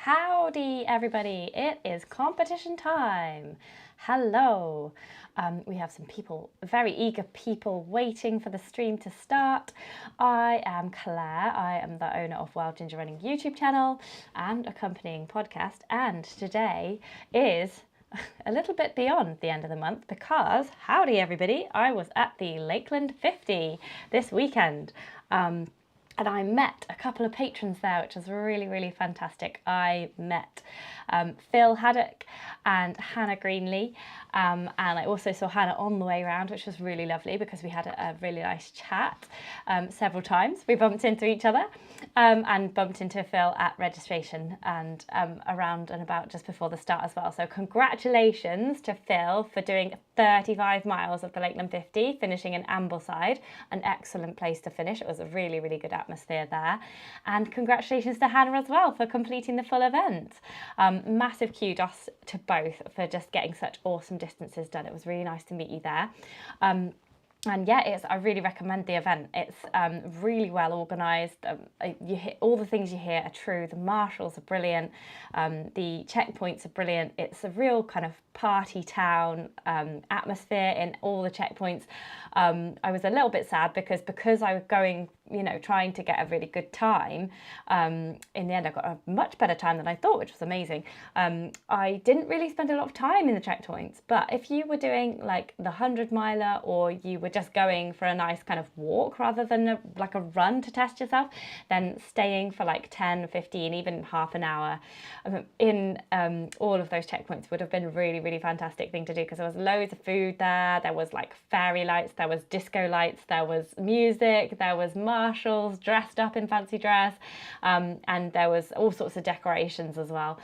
Howdy everybody, it is competition time. Hello. We have some people, very eager people waiting for the stream to start. I am Claire, I am the owner of Wild Ginger Running YouTube channel and accompanying podcast, and today is a little bit beyond the end of the month because, howdy everybody, I was at the Lakeland 50 this weekend. And I met a couple of patrons there, which was really, really fantastic. I met Phil Haddock and Hannah Greenlee, and I also saw Hannah on the way around, which was really lovely because we had a really nice chat several times. We bumped into each other and bumped into Phil at registration and around and about just before the start as well. So congratulations to Phil for doing 35 miles of the Lakeland 50, finishing in Ambleside, an excellent place to finish. It was a really, really good atmosphere there. And congratulations to Hannah as well for completing the full event. Massive kudos to both for just getting such awesome distances done. It was really nice to meet you there. And yeah, I really recommend the event. It's really well organised. You hear, all the things you hear are true. The marshals are brilliant. The checkpoints are brilliant. It's a real kind of party town atmosphere in all the checkpoints. I was a little bit sad because I was going, trying to get a really good time. In the end, I got a much better time than I thought, which was amazing. I didn't really spend a lot of time in the checkpoints, but if you were doing like the 100-miler or you were just going for a nice kind of walk rather than a run to test yourself, then staying for like 10, 15, even half an hour in all of those checkpoints would have been a really, really fantastic thing to do because there was loads of food there. There was like fairy lights, there was disco lights, there was music, there was marshals dressed up in fancy dress, and there was all sorts of decorations as well.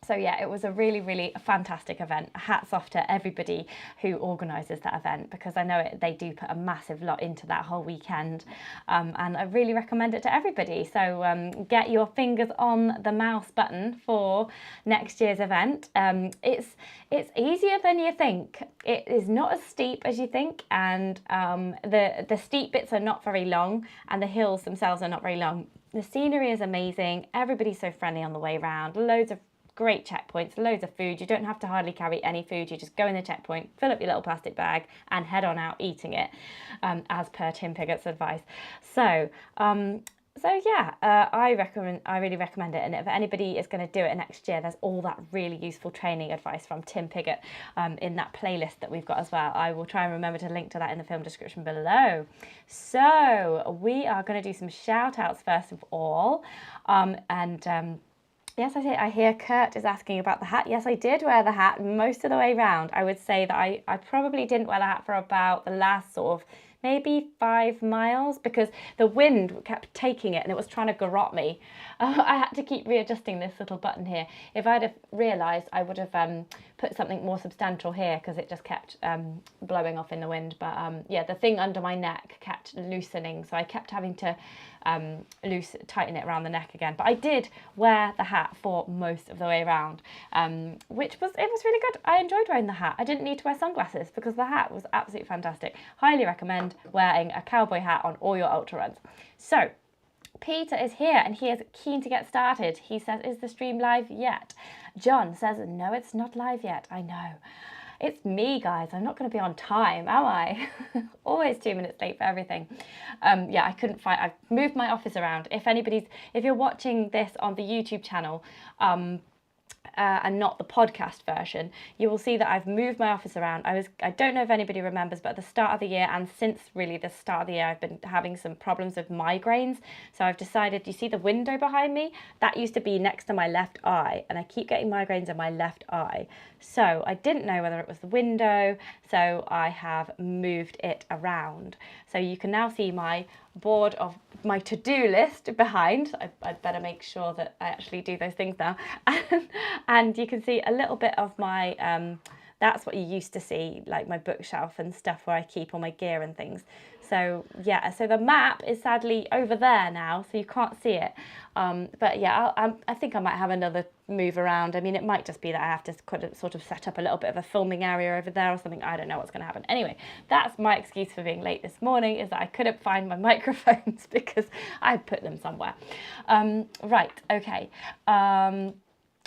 So yeah, it was a really, really fantastic event. Hats off to everybody who organises that event because I know they do put a massive lot into that whole weekend, and I really recommend it to everybody. So get your fingers on the mouse button for next year's event. It's easier than you think. It is not as steep as you think, and the steep bits are not very long, and the hills themselves are not very long. The scenery is amazing. Everybody's so friendly on the way around. Loads of great checkpoints, loads of food. You don't have to hardly carry any food. You just go in the checkpoint, fill up your little plastic bag and head on out eating it, as per Tim Piggott's advice. So yeah, I really recommend it. And if anybody is going to do it next year, there's all that really useful training advice from Tim Piggott in that playlist that we've got as well. I will try and remember to link to that in the film description below. So we are going to do some shout outs first of all. Yes, I hear Kurt is asking about the hat. Yes, I did wear the hat most of the way round. I would say that I probably didn't wear the hat for about the last sort of maybe 5 miles because the wind kept taking it and it was trying to garrote me. I had to keep readjusting this little button here. If I'd have realised, I would have put something more substantial here because it just kept blowing off in the wind. But yeah, the thing under my neck kept loosening, so I kept having to tighten it around the neck again. But I did wear the hat for most of the way around, which was really good. I enjoyed wearing the hat. I didn't need to wear sunglasses because the hat was absolutely fantastic. Highly recommend wearing a cowboy hat on all your ultra runs. So Peter is here and he is keen to get started. He says, is the stream live yet? John says, no, it's not live yet. I know. It's me, guys. I'm not going to be on time, am I? Always 2 minutes late for everything. Yeah, I couldn't find. I've moved my office around. If you're watching this on the YouTube channel, and not the podcast version, you will see that I've moved my office around. I don't know if anybody remembers, but at the start of the year and since really the start of the year, I've been having some problems with migraines. So I've decided, you see the window behind me? That used to be next to my left eye, and I keep getting migraines in my left eye. So I didn't know whether it was the window, so I have moved it around. So you can now see my board of my to-do list behind. I'd better make sure that I actually do those things now. And you can see a little bit of my, that's what you used to see, like my bookshelf and stuff where I keep all my gear and things. So yeah, so the map is sadly over there now, so you can't see it. But yeah, I think I might have another move around. I mean, it might just be that I have to sort of set up a little bit of a filming area over there or something. I don't know what's going to happen. Anyway, that's my excuse for being late this morning, is that I couldn't find my microphones because I put them somewhere. Right, okay.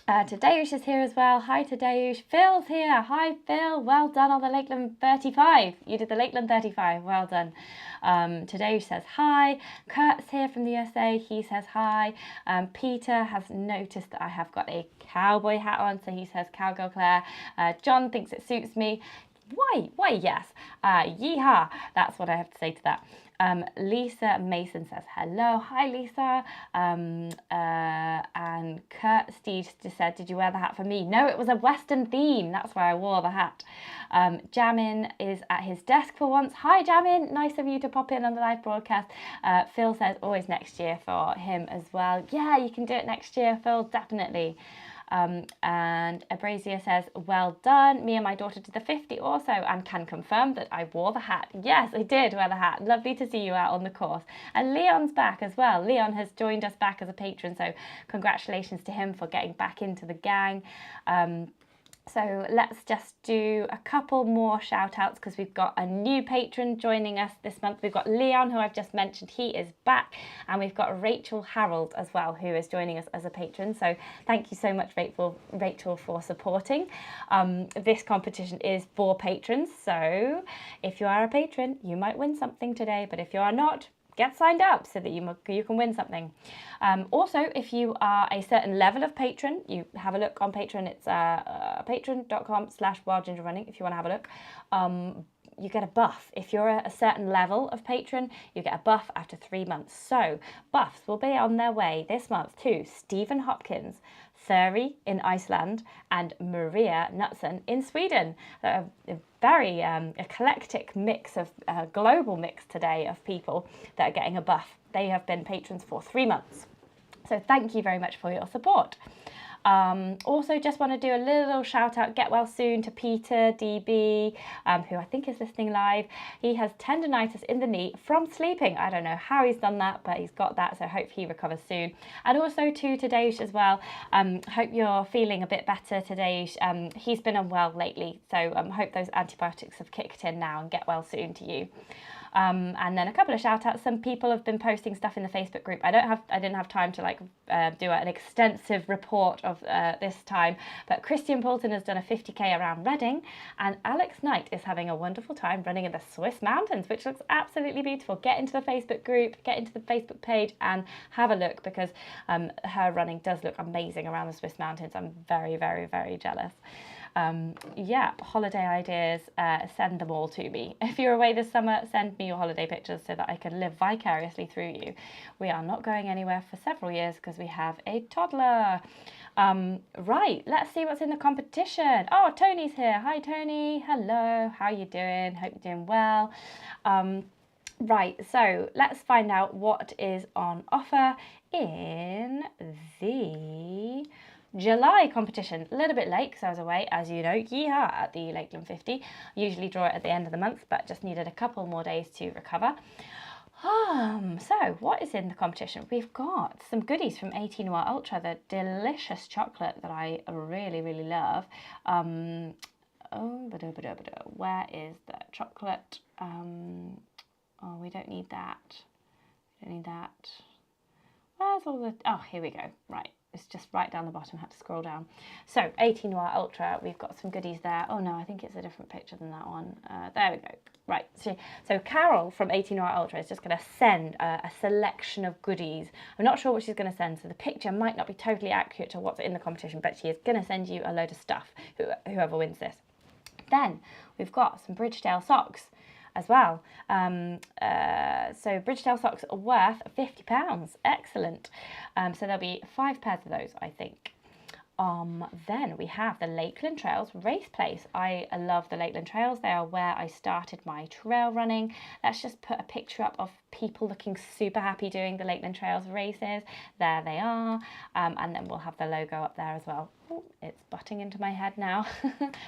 Tadeusz is here as well. Hi, Tadeusz. Phil's here. Hi, Phil. Well done on the Lakeland 35. You did the Lakeland 35. Well done. Tadeusz says hi. Kurt's here from the USA. He says hi. Peter has noticed that I have got a cowboy hat on, so he says Cowgirl Claire. John thinks it suits me. Why, yes. Yeehaw. That's what I have to say to that. Lisa Mason says hello. Hi, Lisa. And Kurt Steve just said, did you wear the hat for me? No, it was a Western theme. That's why I wore the hat. Jamin is at his desk for once. Hi, Jamin. Nice of you to pop in on the live broadcast. Phil says always next year for him as well. Yeah, you can do it next year, Phil. Definitely. And Abrazia says, well done. Me and my daughter did the 50 also and can confirm that I wore the hat. Yes, I did wear the hat. Lovely to see you out on the course. And Leon's back as well. Leon has joined us back as a patron, so congratulations to him for getting back into the gang. So let's just do a couple more shout outs because we've got a new patron joining us this month. We've got Leon, who I've just mentioned, he is back. And we've got Rachel Harold as well, who is joining us as a patron. So thank you so much, Rachel, for supporting. This competition is for patrons. So if you are a patron, you might win something today. But if you are not, get signed up so that you can win something. Also, if you are a certain level of patron, you have a look on Patron. It's patron.com/wildgingerrunning if you want to have a look. You get a buff. If you're a certain level of patron, you get a buff after 3 months. So buffs will be on their way this month to Stephen Hopkins, Thuri in Iceland, and Maria Knutson in Sweden. A very eclectic mix of global mix today of people that are getting a buff. They have been patrons for 3 months. So thank you very much for your support. Also just want to do a little shout out, get well soon, to Peter DB, who I think is listening live. He has tendonitis in the knee from sleeping. I don't know how he's done that, but he's got that, so hope he recovers soon. And also to Tadeusz as well. Hope you're feeling a bit better, Tadeusz. He's been unwell lately, so hope those antibiotics have kicked in now, and get well soon to you. And then a couple of shout outs. Some people have been posting stuff in the Facebook group. I didn't have time to do an extensive report of this time, but Christian Poulton has done a 50k around Reading, and Alex Knight is having a wonderful time running in the Swiss mountains, which looks absolutely beautiful. Get into the Facebook group, get into the Facebook page and have a look, because her running does look amazing around the Swiss mountains. I'm very, very, very jealous. Yeah, holiday ideas, send them all to me. If you're away this summer, send me your holiday pictures so that I can live vicariously through you. We are not going anywhere for several years because we have a toddler. Right, let's see what's in the competition. Oh, Tony's here. Hi, Tony. Hello. How are you doing? Hope you're doing well. Right, so let's find out what is on offer in the July competition. A little bit late because I was away, as you know, yeehaw, at the Lakeland 50. Usually draw it at the end of the month, but just needed a couple more days to recover. So what is in the competition? We've got some goodies from 18 Noir Ultra, the delicious chocolate that I really, really love. Where is the chocolate? Oh, we don't need that. We don't need that. Where's all the... Oh, here we go. Right. It's just right down the bottom. I had to scroll down. So 18 Noir Ultra, we've got some goodies there. Oh no, I think it's a different picture than that one. There we go. Right. So Carol from 18 Noir Ultra is just going to send a selection of goodies. I'm not sure what she's going to send, so the picture might not be totally accurate to what's in the competition, but she is going to send you a load of stuff, whoever wins this. Then we've got some Bridgedale socks as well. So Bridgedale socks are worth £50. Excellent. So there'll be 5 pairs of those, I think. Then we have the Lakeland Trails race place. I love the Lakeland Trails. They are where I started my trail running. Let's just put a picture up of people looking super happy doing the Lakeland Trails races. There they are. And then we'll have the logo up there as well. Ooh, it's butting into my head now.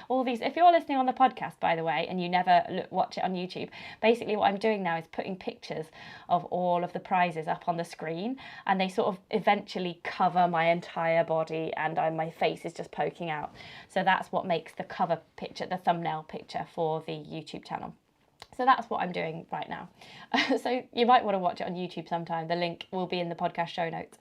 All these, if you're listening on the podcast, by the way, and you never watch it on YouTube, basically what I'm doing now is putting pictures of all of the prizes up on the screen, and they sort of eventually cover my entire body, and my face is just poking out. So that's what makes the cover picture, the thumbnail picture for the YouTube channel. So that's what I'm doing right now. So you might want to watch it on YouTube sometime. The link will be in the podcast show notes.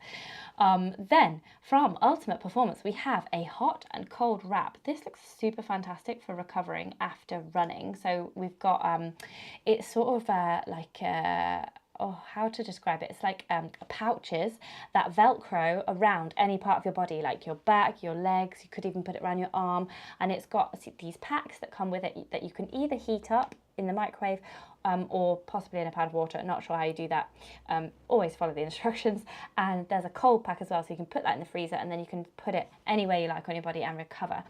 Then from Ultimate Performance, we have a hot and cold wrap. This looks super fantastic for recovering after running. So we've got, it's sort of how to describe it? It's like pouches that Velcro around any part of your body, like your back, your legs. You could even put it around your arm. And it's got these packs that come with it that you can either heat up in the microwave or possibly in a pan of water. Not sure how you do that. Always follow the instructions. And there's a cold pack as well, so you can put that in the freezer and then you can put it anywhere you like on your body and recover.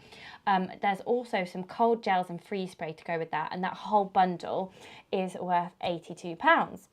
There's also some cold gels and freeze spray to go with that, and that whole bundle is worth £82.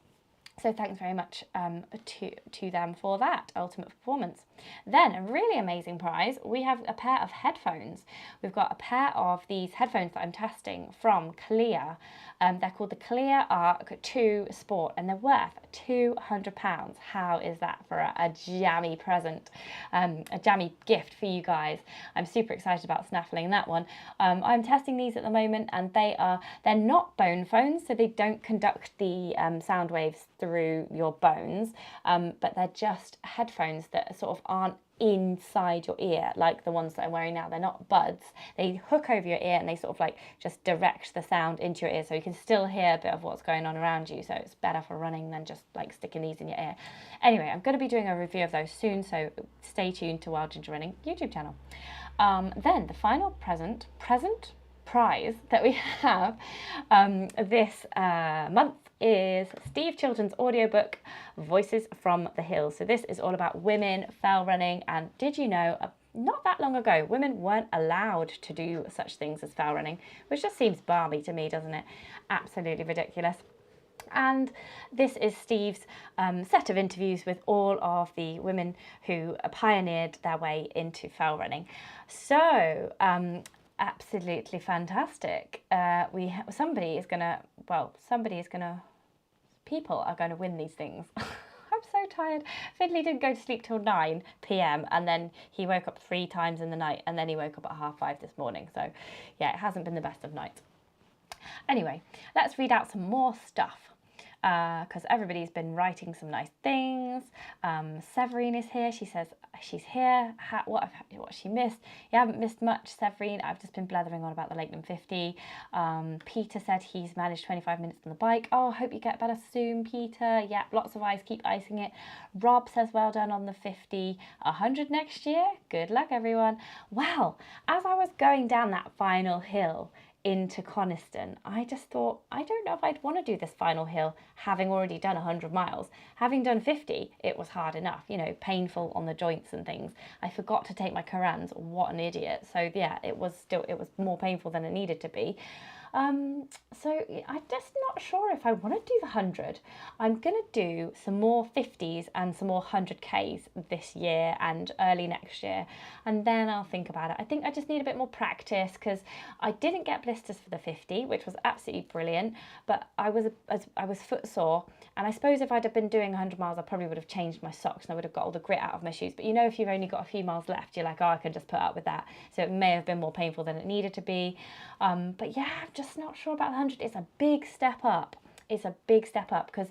So thanks very much to them for that, Ultimate Performance. Then a really amazing prize, we have a pair of headphones. We've got a pair of these headphones that I'm testing from Cleer. They're called the Cleer ARC II Sport, and they're worth £200. How is that for a jammy present, a jammy gift for you guys? I'm super excited about snaffling that one. I'm testing these at the moment, and they're not bone phones, so they don't conduct the sound waves through your bones, but they're just headphones that sort of aren't inside your ear like the ones that I'm wearing now. They're not buds. They hook over your ear and they sort of like just direct the sound into your ear, so you can still hear a bit of what's going on around you. So it's better for running than just like sticking these in your ear. Anyway, I'm going to be doing a review of those soon, so stay tuned to Wild Ginger Running YouTube channel. Then the final prize that we have this month is Steve Chilton's audiobook, Voices from the Hills. So this is all about women fell running, and did you know, not that long ago, women weren't allowed to do such things as fell running, which just seems balmy to me, doesn't it? Absolutely ridiculous. And this is Steve's set of interviews with all of the women who pioneered their way into fell running. So absolutely fantastic. People are going to win these things. I'm so tired. Fidley didn't go to sleep till 9 p.m. and then he woke up 3 times in the night, and then he woke up at 5:30 this morning. So yeah, it hasn't been the best of nights. Anyway, let's read out some more stuff, because everybody's been writing some nice things. Severine is here. She says she's here. What she missed? You haven't missed much, Severine. I've just been blethering on about the Lakeland 50. Peter said he's managed 25 minutes on the bike. Oh, hope you get better soon, Peter. Yeah, lots of ice. Keep icing it. Rob says well done on the 50. 100 next year. Good luck, everyone. Well, as I was going down that final hill into Coniston, I just thought, I don't know if I'd want to do this final hill having already done 100 miles. Having done 50, it was hard enough, you know, painful on the joints and things. I forgot to take my CurraNZ. What an idiot. So yeah, it was more painful than it needed to be. So I'm just not sure if I want to do the 100. I'm going to do some more 50s and some more 100Ks this year and early next year, and then I'll think about it. I think I just need a bit more practice, because I didn't get blisters for the 50, which was absolutely brilliant, but I was footsore, and I suppose if I'd have been doing 100 miles, I probably would have changed my socks and I would have got all the grit out of my shoes. But you know, if you've only got a few miles left, you're like, oh, I can just put up with that. So it may have been more painful than it needed to be. But yeah, I'm just not sure about the 100. It's a big step up. It's a big step up, because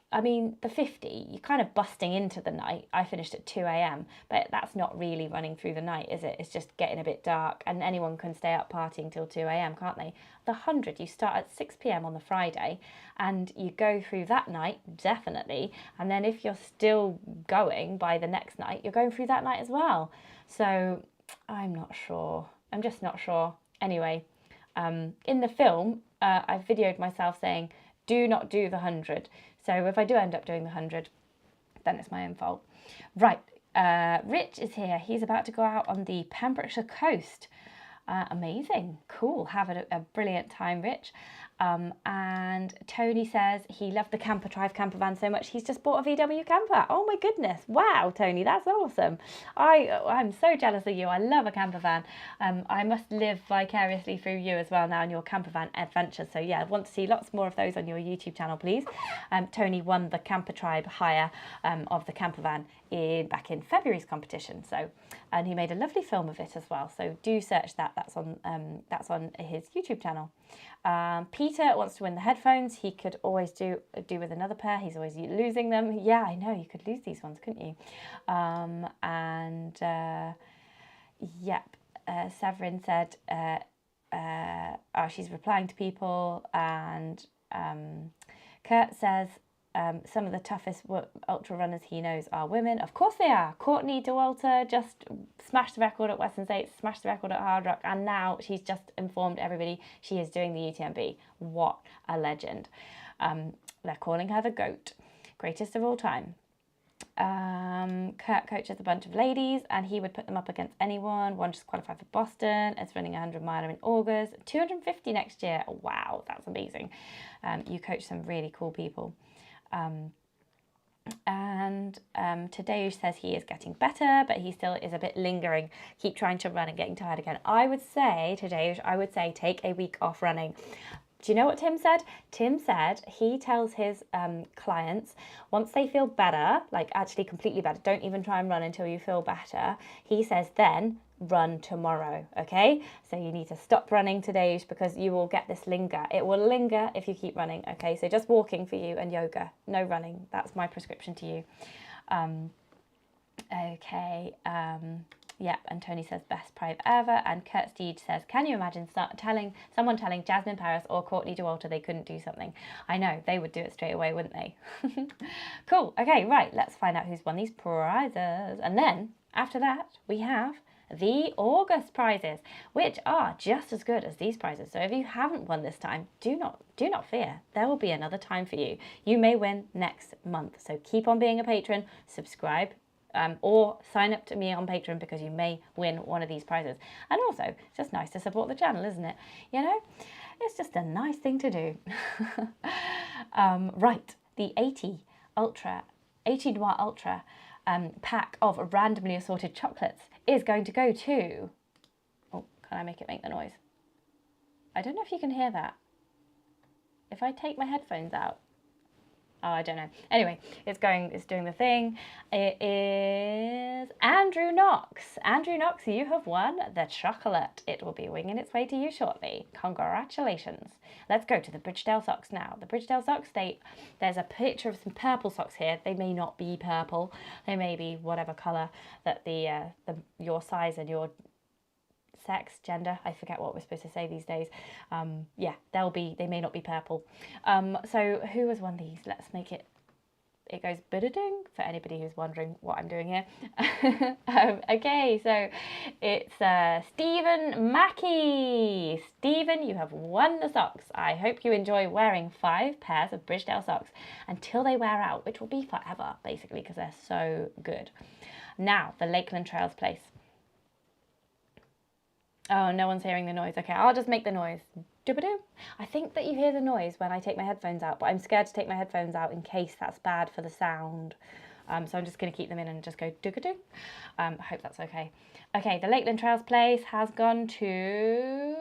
I mean, the 50, you're kind of busting into the night. I finished at 2 a.m, but that's not really running through the night, is it? It's just getting a bit dark, and anyone can stay up partying till 2 a.m, can't they? The 100, you start at 6 p.m. on the Friday, and you go through that night, definitely, and then if you're still going by the next night, you're going through that night as well. So I'm not sure. I'm just not sure. Anyway, in the film, I videoed myself saying, do not do the 100. So if I do end up doing the 100, then it's my own fault. Right, Rich is here. He's about to go out on the Pembrokeshire coast. Amazing, cool. Have a brilliant time, Rich. And Tony says he loved the camper drive camper van so much he's just bought a VW camper. Oh my goodness, wow, Tony, that's awesome. I'm so jealous of you. I love a camper van. I must live vicariously through you as well now in your camper van adventures. So yeah, I want to see lots more of those on your YouTube channel, please. Tony won the camper tribe hire of the camper van back in February's competition. So, and he made a lovely film of it as well. So do search that. That's on his YouTube channel. Peter wants to win the headphones. He could always do with another pair. He's always losing them. Yeah, I know. You could lose these ones, couldn't you? Yep. Severin said, she's replying to people, and Kurt says, some of the toughest ultra runners he knows are women. Of course they are. Courtney Dauwalter just smashed the record at Western States, smashed the record at Hard Rock, and now she's just informed everybody she is doing the UTMB. What a legend. They're calling her the GOAT, greatest of all time. Kurt coaches a bunch of ladies and he would put them up against anyone. One just qualified for Boston. It's running a 100 miler in August. 250 next year. Wow, that's amazing. You coach some really cool people. Tadeusz says he is getting better, but he still is a bit lingering. Keep trying to run and getting tired again. I would say, Tadeusz, take a week off running. Do you know what Tim said? Tim said he tells his clients, once they feel better, like actually completely better, don't even try and run until you feel better. He says then run tomorrow, okay? So you need to stop running today because you will get this linger. It will linger if you keep running, okay? So just walking for you and yoga, no running. That's my prescription to you. Yep, and Tony says best prize ever, and Kurt Steed says, can you imagine someone telling Jasmine Paris or Courtney Dauwalter they couldn't do something? I know, they would do it straight away, wouldn't they? Cool, okay, right, let's find out who's won these prizes. And then, after that, we have the August prizes, which are just as good as these prizes. So if you haven't won this time, do not fear. There will be another time for you. You may win next month. So keep on being a patron, subscribe, or sign up to me on Patreon because you may win one of these prizes. And also, it's just nice to support the channel, isn't it? You know, it's just a nice thing to do. Right, the 80 Noir Ultra pack of randomly assorted chocolates is going to go to... Oh, can I make the noise? I don't know if you can hear that. If I take my headphones out. Oh, I don't know. Anyway, it's doing the thing. It is Andrew Knox. Andrew Knox, you have won the chocolate. It will be winging its way to you shortly. Congratulations. Let's go to the Bridgedale socks now. The Bridgedale socks, there's a picture of some purple socks here. They may not be purple. They may be whatever colour that your size and your sex, gender, I forget what we're supposed to say these days. Yeah, they may not be purple. So who has won these? Let's make it goes bidading for anybody who's wondering what I'm doing here. Okay, so it's Stephen Mackey. Stephen, you have won the socks. I hope you enjoy wearing 5 pairs of Bridgedale socks until they wear out, which will be forever, basically, because they're so good. Now, the Lakeland Trails place. Oh, no one's hearing the noise. Okay, I'll just make the noise. Doo-ba-doo. I think that you hear the noise when I take my headphones out, but I'm scared to take my headphones out in case that's bad for the sound. So I'm just going to keep them in and just go doo-ga-doo. I hope that's okay. Okay, the Lakeland Trails place has gone to...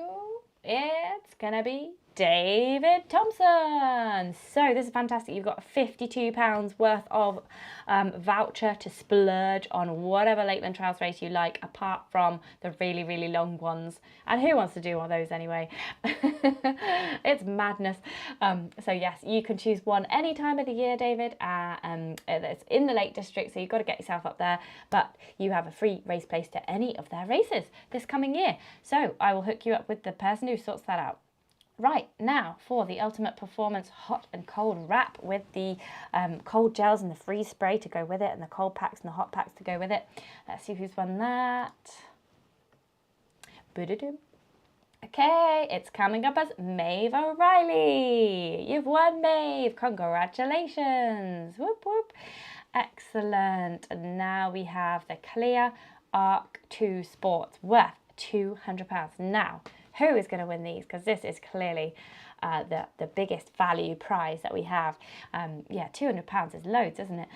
It's going to be David Thompson. So this is fantastic. You've got £52 worth of voucher to splurge on whatever Lakeland Trails race you like, apart from the really, really long ones. And who wants to do all those anyway? It's madness. So yes, you can choose one any time of the year, David. It's in the Lake District, so you've got to get yourself up there. But you have a free race place to any of their races this coming year. So I will hook you up with the person who sorts that out. Right, now for the Ultimate Performance hot and cold wrap with the cold gels and the freeze spray to go with it, and the cold packs and the hot packs to go with it. Let's see who's won that. Okay, it's coming up as Maeve O'Reilly. You've won, Maeve. Congratulations. Whoop, whoop. Excellent. And now we have the Cleer ARC II Sport worth £200. Now, who is going to win these? Because this is clearly the biggest value prize that we have. Yeah, £200 is loads, isn't it?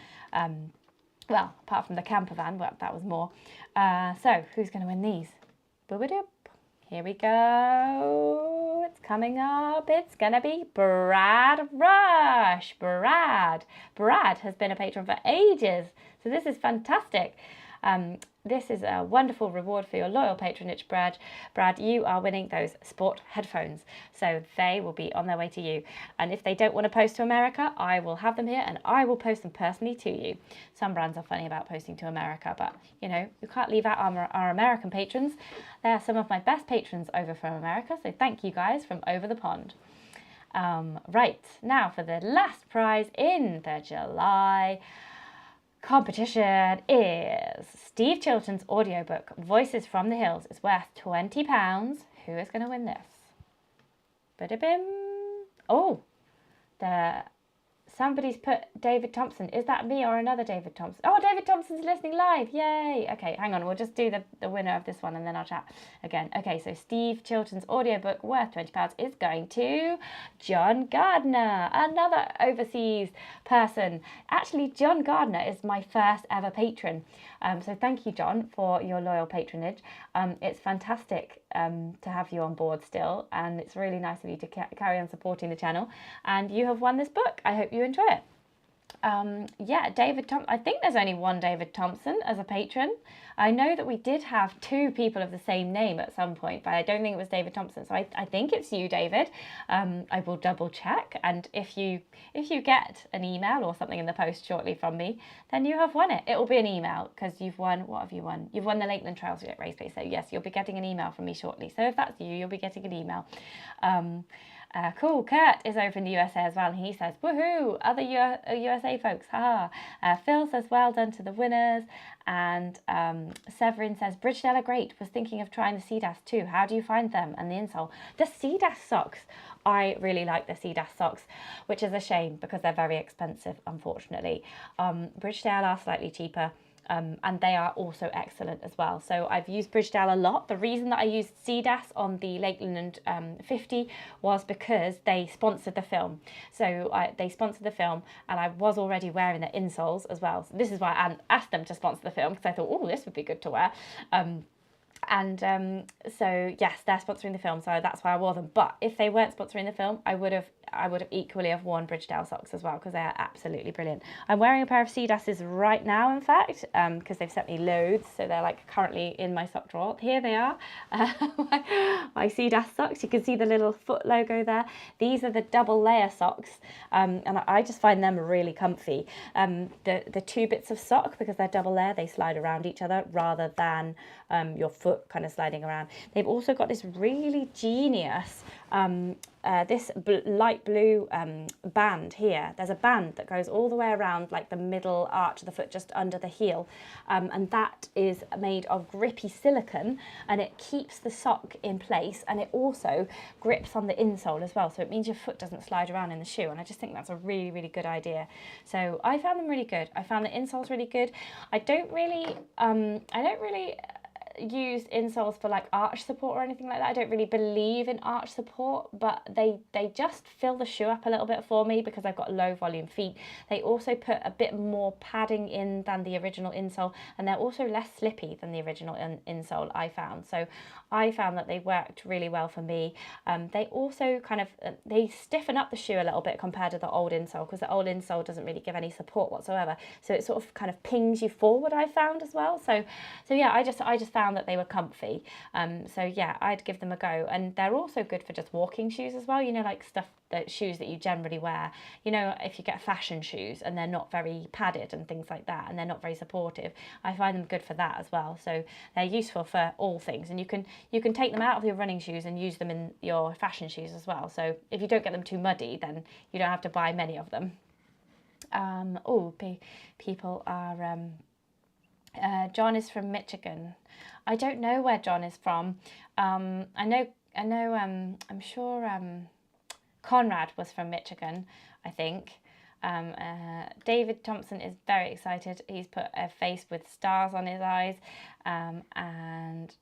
Well, apart from the camper van, well, that was more. So who's going to win these? Boobadoop. Here we go. It's coming up. It's going to be Brad Rush. Brad has been a patron for ages. So this is fantastic. This is a wonderful reward for your loyal patronage, Brad. Brad, you are winning those sport headphones. So they will be on their way to you. And if they don't want to post to America, I will have them here and I will post them personally to you. Some brands are funny about posting to America, but you know, you can't leave out our American patrons. They are some of my best patrons over from America. So thank you guys from over the pond. Right, now for the last prize in the July competition is Steve Chilton's audiobook, Voices from the Hills. It's worth £20. Who is going to win this? Ba-da-bim. Oh, somebody's put David Thompson. Is that me or another David Thompson? Oh, David Thompson's listening live. Yay. Okay, hang on. We'll just do the winner of this one and then I'll chat again. Okay, so Steve Chilton's audiobook worth £20 is going to John Gardner, another overseas person. Actually, John Gardner is my first ever patron. So thank you, John, for your loyal patronage. It's fantastic to have you on board still, and it's really nice of you to carry on supporting the channel. And you have won this book. I hope you enjoy it. Yeah, David Thompson. I think there's only one David Thompson as a patron. I know that we did have two people of the same name at some point, but I don't think it was David Thompson. So I think it's you, David. I will double check. And if you get an email or something in the post shortly from me, then you have won it. It will be an email because you've won. What have you won? You've won the Lakeland Trails race day. So yes, you'll be getting an email from me shortly. So if that's you, you'll be getting an email. Cool. Kurt is over in the USA as well, and he says, woohoo, other USA folks, haha. Phil says, well done to the winners, and Severin says, Bridgedale are great, was thinking of trying the Sidas too. How do you find them and the insole? The Sidas socks, I really like the Sidas socks, which is a shame because they're very expensive, unfortunately. Bridgedale are slightly cheaper. And they are also excellent as well. So I've used Bridgedale a lot. The reason that I used Sidas on the Lakeland 50 was because they sponsored the film. So they sponsored the film and I was already wearing the insoles as well. So this is why I asked them to sponsor the film, because I thought, oh, this would be good to wear. So yes, they're sponsoring the film, so that's why I wore them. But if they weren't sponsoring the film, I would have equally have worn Bridgedale socks as well, because they are absolutely brilliant. I'm wearing a pair of Sidases right now, in fact, because they've sent me loads, so they're like currently in my sock drawer. Here they are, my Sidas socks. You can see the little foot logo there. These are the double layer socks, and I just find them really comfy. The two bits of sock, because they're double layer, they slide around each other rather than your foot kind of sliding around. They've also got this really genius this light blue band here. There's a band that goes all the way around like the middle arch of the foot, just under the heel, and that is made of grippy silicone, and it keeps the sock in place, and it also grips on the insole as well, so it means your foot doesn't slide around in the shoe, and I just think that's a really, really good idea. So I found them really good. I found the insoles really good. I don't really use insoles for like arch support or anything like that. I don't really believe in arch support, but they just fill the shoe up a little bit for me because I've got low volume feet. They also put a bit more padding in than the original insole, and they're also less slippy than the original insole, I found. So I found that they worked really well for me. They also kind of they stiffen up the shoe a little bit compared to the old insole, because the old insole doesn't really give any support whatsoever, so it sort of kind of pings you forward, I found as well. So yeah, I just found that they were comfy. So yeah, I'd give them a go. And they're also good for just walking shoes as well, you know, like shoes that you generally wear, you know, if you get fashion shoes and they're not very padded and things like that, and they're not very supportive, I find them good for that as well. So they're useful for all things, and you can take them out of your running shoes and use them in your fashion shoes as well. So if you don't get them too muddy, then you don't have to buy many of them. People are John is from Michigan. I don't know where John is from. I know. I'm sure Conrad was from Michigan, I think. David Thompson is very excited. He's put a face with stars on his eyes, and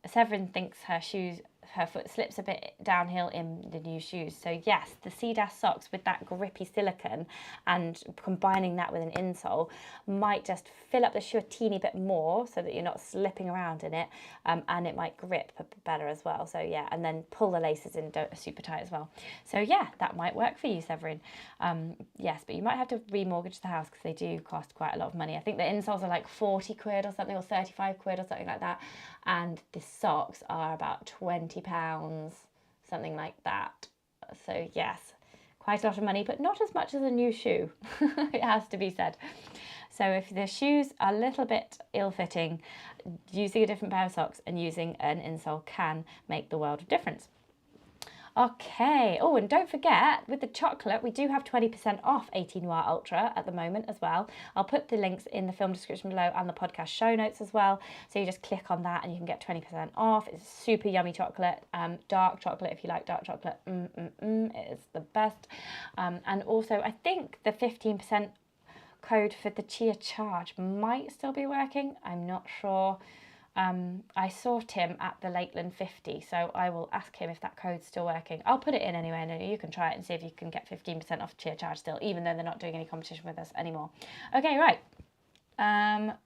Severin thinks her shoes her foot slips a bit downhill in the new shoes. So yes, the Sidas socks with that grippy silicone and combining that with an insole might just fill up the shoe a teeny bit more so that you're not slipping around in it, and it might grip better as well. So yeah, and then pull the laces in super tight as well. So yeah, that might work for you, Severin. Yes, but you might have to remortgage the house because they do cost quite a lot of money. I think the insoles are like 40 quid or something, or 35 quid or something like that. And the socks are about £20, something like that. So yes, quite a lot of money, but not as much as a new shoe, it has to be said. So if the shoes are a little bit ill-fitting, using a different pair of socks and using an insole can make the world of difference. Okay, oh, and don't forget, with the chocolate, we do have 20% off 18 Noir Ultra at the moment as well. I'll put the links in the film description below and the podcast show notes as well. So you just click on that and you can get 20% off. It's super yummy chocolate, dark chocolate if you like dark chocolate. It is the best. And also, I think the 15% code for the Chia Charge might still be working. I'm not sure. I saw Tim at the Lakeland 50, so I will ask him if that code's still working. I'll put it in anyway, and you can try it and see if you can get 15% off Chia Charge still, even though they're not doing any competition with us anymore. Okay, right.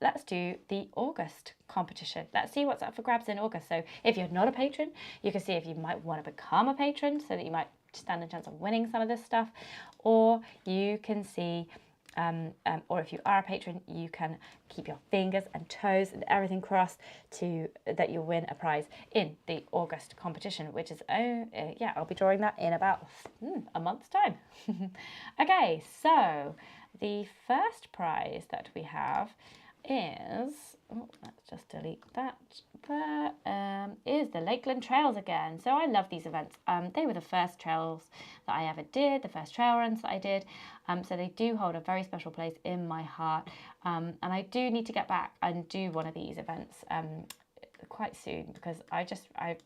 Let's do the August competition. Let's see what's up for grabs in August. So if you're not a patron, you can see if you might want to become a patron so that you might stand a chance of winning some of this stuff, or you can see or if you are a patron, you can keep your fingers and toes and everything crossed to that you'll win a prize in the August competition, which is yeah, I'll be drawing that in about a month's time. Okay, so the first prize that we have is, let's just delete that, is the Lakeland Trails again. So I love these events. They were the first trails that I ever did, the first trail runs that I did. So they do hold a very special place in my heart. And I do need to get back and do one of these events quite soon, because I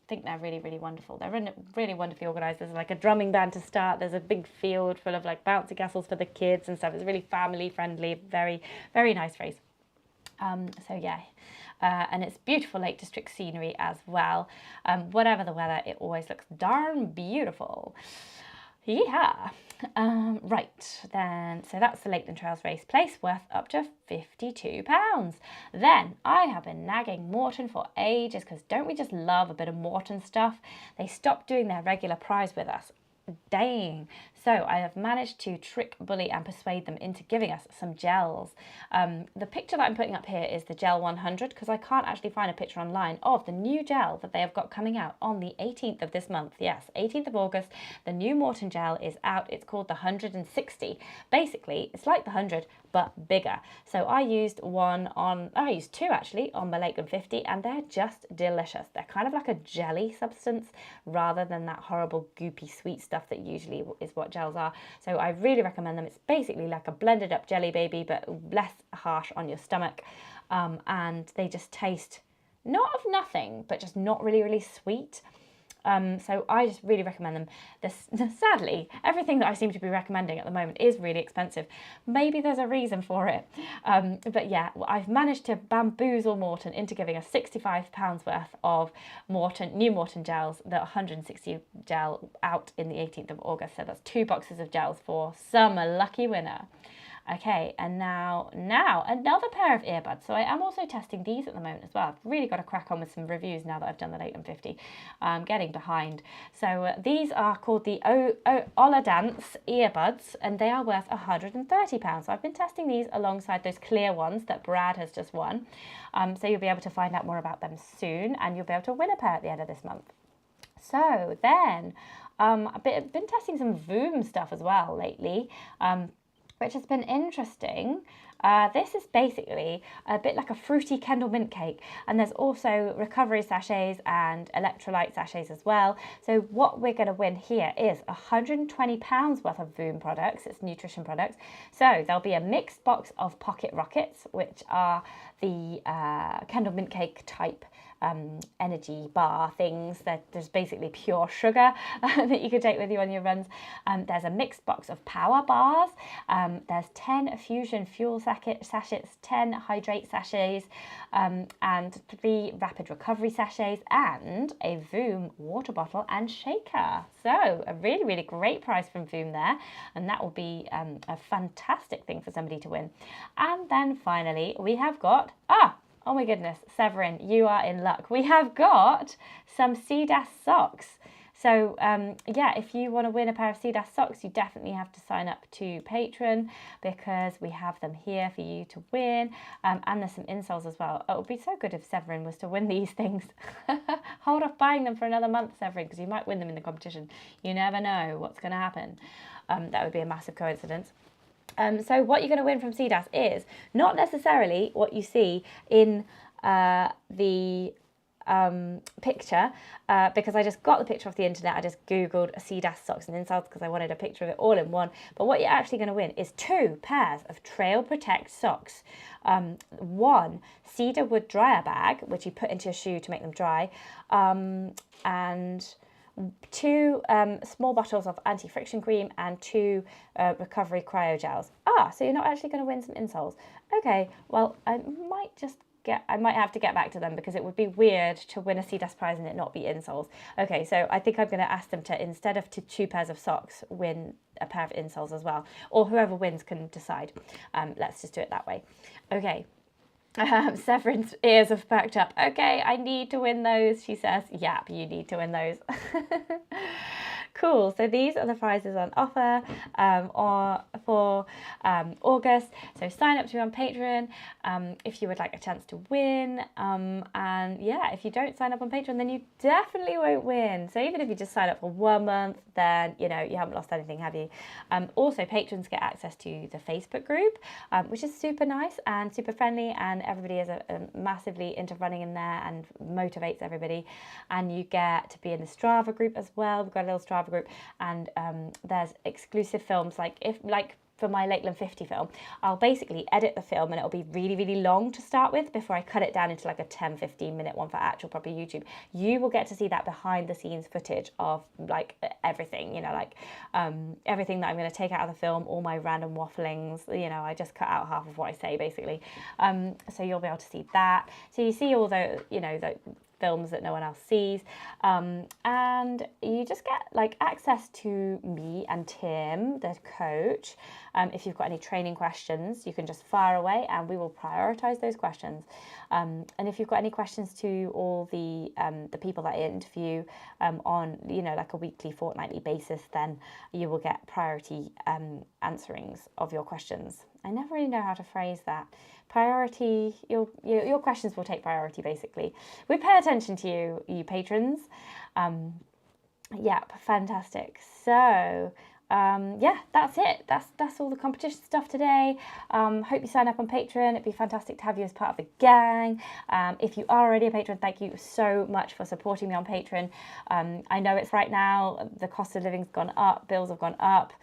think they're really, really wonderful. They're really wonderfully organised. There's like a drumming band to start. There's a big field full of like bouncy castles for the kids and stuff. It's really family friendly, very, very nice race. So yeah, and it's beautiful Lake District scenery as well. Whatever the weather, it always looks darn beautiful. Yeah. Right, then, so that's the Lakeland Trails race place, worth up to £52. Then I have been nagging Maurten for ages, because don't we just love a bit of Maurten stuff? They stopped doing their regular prize with us. Dang. So I have managed to trick, bully and persuade them into giving us some gels. The picture that I'm putting up here is the Gel 100, because I can't actually find a picture online of the new gel that they have got coming out on the 18th of this month. Yes, 18th of August, the new Maurten Gel is out. It's called the 160. Basically, it's like the 100, but bigger. So I used two actually on the Lakeland 50, and they're just delicious. They're kind of like a jelly substance rather than that horrible goopy sweet stuff that usually is what gels are. So I really recommend them. It's basically like a blended up jelly baby, but less harsh on your stomach. And they just taste not of nothing, but just not really, really sweet. So I just really recommend them. Sadly, everything that I seem to be recommending at the moment is really expensive. Maybe there's a reason for it. But yeah, I've managed to bamboozle Maurten into giving us £65 worth of new Maurten gels, the 160 gel out in the 18th of August. So that's 2 boxes of gels for some lucky winner. Okay, and now another pair of earbuds. So I am also testing these at the moment as well. I've really got to crack on with some reviews now that I've done the Lakeland 50. I'm getting behind. So these are called the Oladance Earbuds, and they are worth £130. So I've been testing these alongside those clear ones that Brad has just won. So you'll be able to find out more about them soon, and you'll be able to win a pair at the end of this month. So then I've been testing some Voom stuff as well lately. Which has been interesting. This is basically a bit like a fruity Kendall mint cake, and there's also recovery sachets and electrolyte sachets as well. So what we're going to win here is £120 worth of Voom products. It's nutrition products. So there'll be a mixed box of Pocket Rockets, which are the Kendall mint cake type energy bar things. There's basically pure sugar that you can take with you on your runs. There's a mixed box of power bars. There's 10 fusion fuel sachets, 10 hydrate sachets, and 3 rapid recovery sachets, and a Voom water bottle and shaker. So a really, really great price from Voom there, and that will be a fantastic thing for somebody to win. And then finally we have got, oh my goodness, Severin, you are in luck. We have got some Sidas socks. So yeah, if you want to win a pair of Sidas socks, you definitely have to sign up to Patron, because we have them here for you to win. And there's some insoles as well. It would be so good if Severin was to win these things. Hold off buying them for another month, Severin, because you might win them in the competition. You never know what's going to happen. That would be a massive coincidence. So what you're going to win from Sidas is not necessarily what you see in the picture, because I just got the picture off the internet. I just googled Sidas socks and insoles because I wanted a picture of it all in one. But what you're actually going to win is 2 pairs of Trail Protect socks. 1 cedar wood dryer bag, which you put into your shoe to make them dry, and 2 small bottles of anti-friction cream, and 2 recovery cryo gels. So you're not actually going to win some insoles. Okay, well, I might have to get back to them, because it would be weird to win a Sidas prize and it not be insoles. Okay, so I think I'm going to ask them to, instead of 2 pairs of socks, win a pair of insoles as well. Or whoever wins can decide. Let's just do it that way. Okay. Severin's ears have perked up. Okay, I need to win those, she says. Yep, you need to win those. Cool, so these are the prizes on offer for August. So sign up to me on Patreon if you would like a chance to win. And yeah, if you don't sign up on Patreon, then you definitely won't win. So even if you just sign up for 1 month, then you know you haven't lost anything, have you? Also, patrons get access to the Facebook group, which is super nice and super friendly, and everybody is massively into running in there and motivates everybody. And you get to be in the Strava group as well. We've got a little Strava group, and there's exclusive films, like for my Lakeland 50 film, I'll basically edit the film and it'll be really, really long to start with before I cut it down into like a 10-15 minute one for actual proper YouTube. You will get to see that behind the scenes footage of like everything, you know, like everything that I'm going to take out of the film, all my random wafflings, you know, I just cut out half of what I say basically. So you'll be able to see that. So you see all the, you know, the films that no one else sees, and you just get like access to me and Tim, the coach. If you've got any training questions, you can just fire away and we will prioritize those questions. And if you've got any questions to all the people that I interview on, you know, like a weekly, fortnightly basis, then you will get priority answerings of your questions. I never really know how to phrase that. Priority, your questions will take priority, basically. We pay attention to you patrons. Yeah, fantastic. So, yeah, that's it. That's all the competition stuff today. Hope you sign up on Patreon. It'd be fantastic to have you as part of the gang. If you are already a patron, thank you so much for supporting me on Patreon. I know it's right now, the cost of living's gone up, bills have gone up.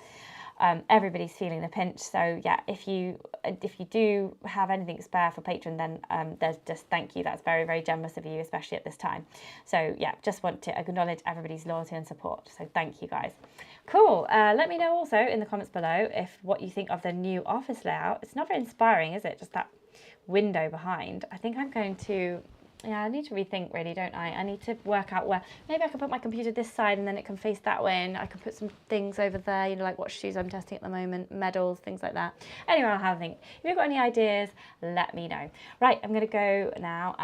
Everybody's feeling the pinch, so yeah, if you do have anything spare for Patreon, then there's just thank you. That's very, very generous of you, especially at this time. So yeah, just want to acknowledge everybody's loyalty and support, so thank you guys. Cool. Let me know also in the comments below if what you think of the new office layout. It's not very inspiring, is it? Just that window behind. I think I'm going to, yeah, I need to rethink really, don't I? I need to work out where, maybe I can put my computer this side and then it can face that way, and I can put some things over there, you know, like what shoes I'm testing at the moment, medals, things like that. Anyway, I'll have a think. If you've got any ideas, let me know. Right, I'm going to go now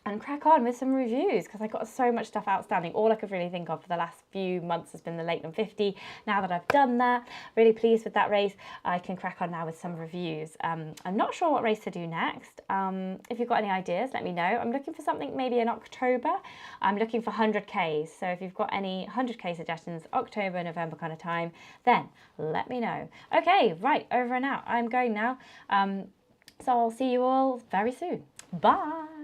and crack on with some reviews, because I got so much stuff outstanding. All I could really think of for the last few months has been the Lakeland 50. Now that I've done that, really pleased with that race, I can crack on now with some reviews. I'm not sure what race to do next. If you've got any ideas, let me know. I'm looking for something maybe in October. I'm looking for 100Ks. So if you've got any 100K suggestions, October, November kind of time, then let me know. Okay, right, over and out. I'm going now. So I'll see you all very soon. Bye.